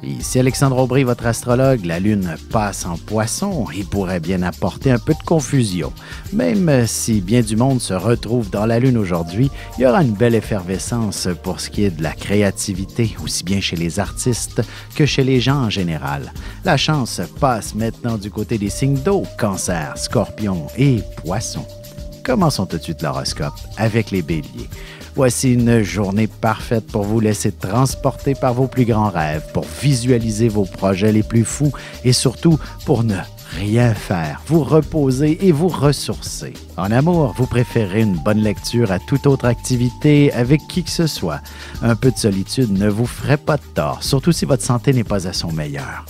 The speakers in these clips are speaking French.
Ici Alexandre Aubry, votre astrologue. La Lune passe en Poisson et pourrait bien apporter un peu de confusion. Même si bien du monde se retrouve dans la Lune aujourd'hui, il y aura une belle effervescence pour ce qui est de la créativité, aussi bien chez les artistes que chez les gens en général. La chance passe maintenant du côté des signes d'eau, Cancer, Scorpion et Poisson. Commençons tout de suite l'horoscope avec les Béliers. Voici une journée parfaite pour vous laisser transporter par vos plus grands rêves, pour visualiser vos projets les plus fous et surtout pour ne rien faire, vous reposer et vous ressourcer. En amour, vous préférez une bonne lecture à toute autre activité avec qui que ce soit. Un peu de solitude ne vous ferait pas de tort, surtout si votre santé n'est pas à son meilleur.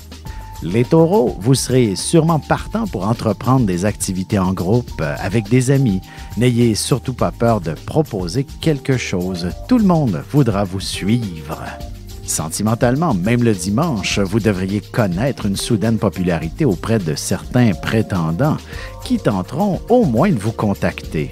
Les taureaux, vous serez sûrement partants pour entreprendre des activités en groupe avec des amis. N'ayez surtout pas peur de proposer quelque chose. Tout le monde voudra vous suivre. Sentimentalement, même le dimanche, vous devriez connaître une soudaine popularité auprès de certains prétendants qui tenteront au moins de vous contacter.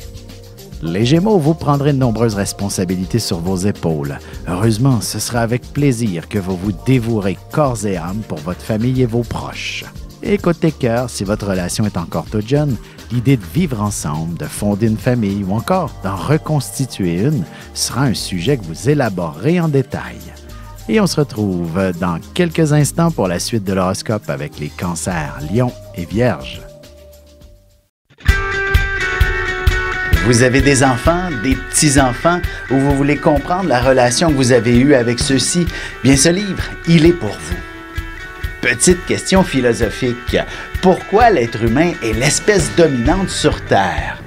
Les Gémeaux, vous prendrez de nombreuses responsabilités sur vos épaules. Heureusement, ce sera avec plaisir que vous vous dévouerez corps et âme pour votre famille et vos proches. Et côté cœur, si votre relation est encore toute jeune, l'idée de vivre ensemble, de fonder une famille ou encore d'en reconstituer une sera un sujet que vous élaborerez en détail. Et on se retrouve dans quelques instants pour la suite de l'horoscope avec les Cancers, Lions et Vierges. Vous avez des enfants, des petits-enfants, ou vous voulez comprendre la relation que vous avez eue avec ceux-ci? Bien, ce livre, il est pour vous. Petite question philosophique. Pourquoi l'être humain est l'espèce dominante sur Terre?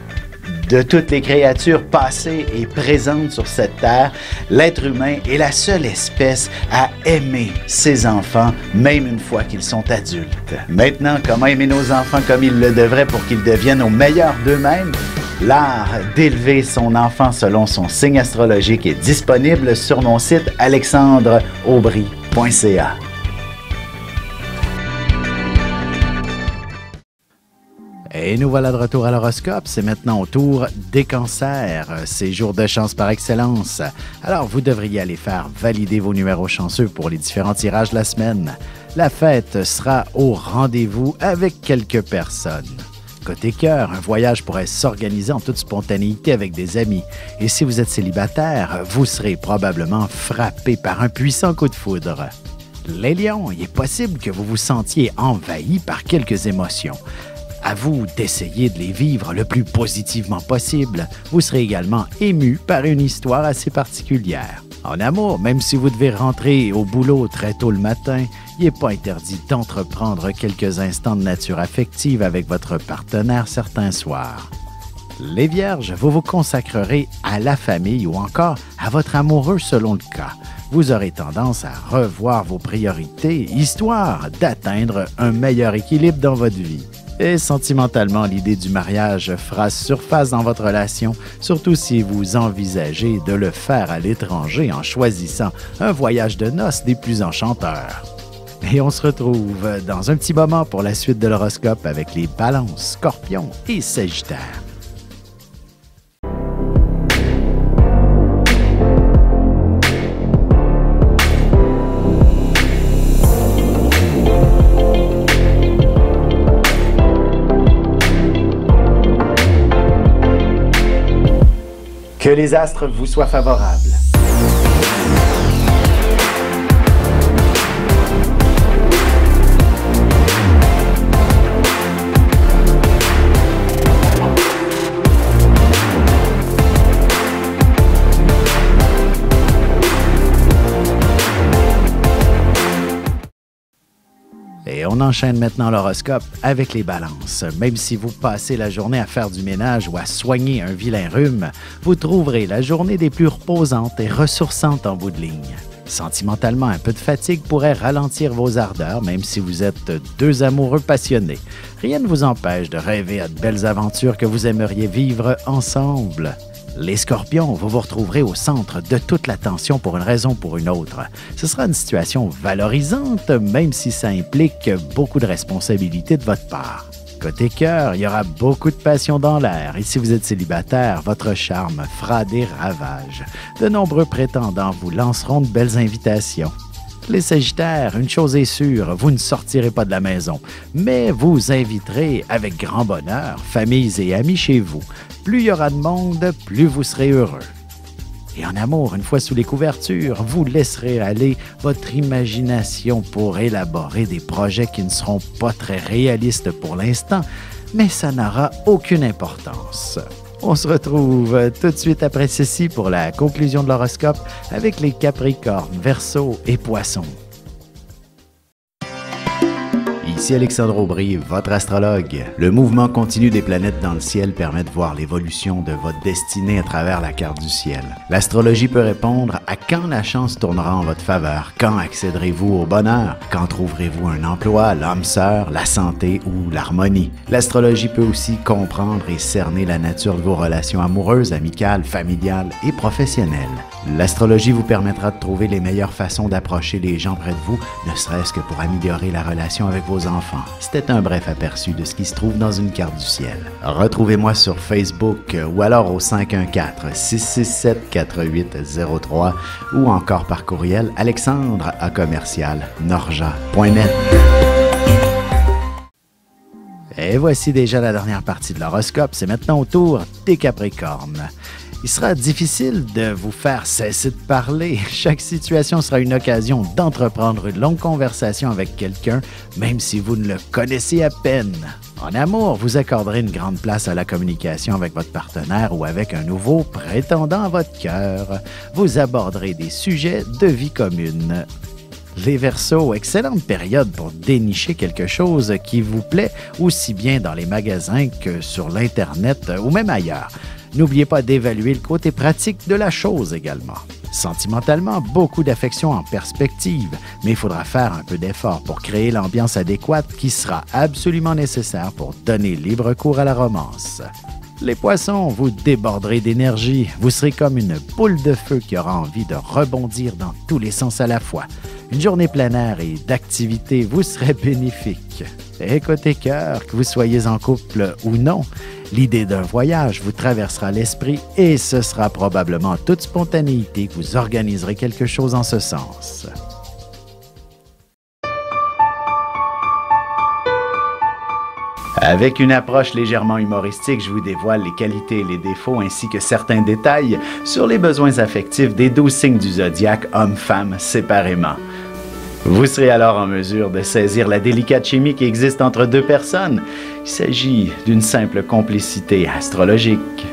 De toutes les créatures passées et présentes sur cette terre, l'être humain est la seule espèce à aimer ses enfants, même une fois qu'ils sont adultes. Maintenant, comment aimer nos enfants comme ils le devraient pour qu'ils deviennent au meilleur d'eux-mêmes? L'art d'élever son enfant selon son signe astrologique est disponible sur mon site alexandreaubry.ca. Et nous voilà de retour à l'horoscope. C'est maintenant au tour des Cancers. C'est jour de chance par excellence. Alors, vous devriez aller faire valider vos numéros chanceux pour les différents tirages de la semaine. La fête sera au rendez-vous avec quelques personnes. Côté cœur, un voyage pourrait s'organiser en toute spontanéité avec des amis. Et si vous êtes célibataire, vous serez probablement frappé par un puissant coup de foudre. Les lions, il est possible que vous vous sentiez envahi par quelques émotions. À vous d'essayer de les vivre le plus positivement possible. Vous serez également ému par une histoire assez particulière. En amour, même si vous devez rentrer au boulot très tôt le matin, il n'est pas interdit d'entreprendre quelques instants de nature affective avec votre partenaire certains soirs. Les Vierges, vous vous consacrerez à la famille ou encore à votre amoureux selon le cas. Vous aurez tendance à revoir vos priorités, histoire d'atteindre un meilleur équilibre dans votre vie. Et sentimentalement, l'idée du mariage fera surface dans votre relation, surtout si vous envisagez de le faire à l'étranger en choisissant un voyage de noces des plus enchanteurs. Et on se retrouve dans un petit moment pour la suite de l'horoscope avec les Balances, Scorpions et Sagittaires. Que les astres vous soient favorables. Et on enchaîne maintenant l'horoscope avec les Balances. Même si vous passez la journée à faire du ménage ou à soigner un vilain rhume, vous trouverez la journée des plus reposantes et ressourçantes en bout de ligne. Sentimentalement, un peu de fatigue pourrait ralentir vos ardeurs, même si vous êtes deux amoureux passionnés. Rien ne vous empêche de rêver à de belles aventures que vous aimeriez vivre ensemble. Les Scorpions, vous vous retrouverez au centre de toute l'attention pour une raison ou pour une autre. Ce sera une situation valorisante, même si ça implique beaucoup de responsabilités de votre part. Côté cœur, il y aura beaucoup de passion dans l'air et si vous êtes célibataire, votre charme fera des ravages. De nombreux prétendants vous lanceront de belles invitations. Les Sagittaires, une chose est sûre, vous ne sortirez pas de la maison, mais vous inviterez avec grand bonheur familles et amis chez vous. Plus il y aura de monde, plus vous serez heureux. Et en amour, une fois sous les couvertures, vous laisserez aller votre imagination pour élaborer des projets qui ne seront pas très réalistes pour l'instant, mais ça n'aura aucune importance. On se retrouve tout de suite après ceci pour la conclusion de l'horoscope avec les Capricornes, Verseaux et Poissons. Ici Alexandre Aubry, votre astrologue. Le mouvement continu des planètes dans le ciel permet de voir l'évolution de votre destinée à travers la carte du ciel. L'astrologie peut répondre à quand la chance tournera en votre faveur, quand accéderez-vous au bonheur, quand trouverez-vous un emploi, l'âme sœur, la santé ou l'harmonie. L'astrologie peut aussi comprendre et cerner la nature de vos relations amoureuses, amicales, familiales et professionnelles. L'astrologie vous permettra de trouver les meilleures façons d'approcher les gens près de vous, ne serait-ce que pour améliorer la relation avec vos enfants. C'était un bref aperçu de ce qui se trouve dans une carte du ciel. Retrouvez-moi sur Facebook ou alors au 514-667-4803 ou encore par courriel alexandre@norja.net. Et voici déjà la dernière partie de l'horoscope. C'est maintenant au tour des Capricornes. Il sera difficile de vous faire cesser de parler. Chaque situation sera une occasion d'entreprendre une longue conversation avec quelqu'un, même si vous ne le connaissez à peine. En amour, vous accorderez une grande place à la communication avec votre partenaire ou avec un nouveau prétendant à votre cœur. Vous aborderez des sujets de vie commune. Les Verseaux, excellente période pour dénicher quelque chose qui vous plaît aussi bien dans les magasins que sur l'Internet ou même ailleurs. N'oubliez pas d'évaluer le côté pratique de la chose également. Sentimentalement, beaucoup d'affection en perspective, mais il faudra faire un peu d'effort pour créer l'ambiance adéquate qui sera absolument nécessaire pour donner libre cours à la romance. Les Poissons, vous déborderez d'énergie. Vous serez comme une boule de feu qui aura envie de rebondir dans tous les sens à la fois. Une journée planaire et d'activité vous serait bénéfique. Et côté cœur, que vous soyez en couple ou non, l'idée d'un voyage vous traversera l'esprit et ce sera probablement en toute spontanéité que vous organiserez quelque chose en ce sens. Avec une approche légèrement humoristique, je vous dévoile les qualités et les défauts ainsi que certains détails sur les besoins affectifs des 12 signes du zodiaque, hommes-femmes séparément. Vous serez alors en mesure de saisir la délicate chimie qui existe entre deux personnes. Il s'agit d'une simple complicité astrologique.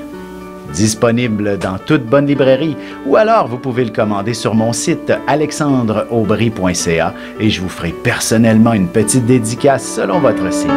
Disponible dans toute bonne librairie ou alors vous pouvez le commander sur mon site alexandreaubry.ca et je vous ferai personnellement une petite dédicace selon votre signe.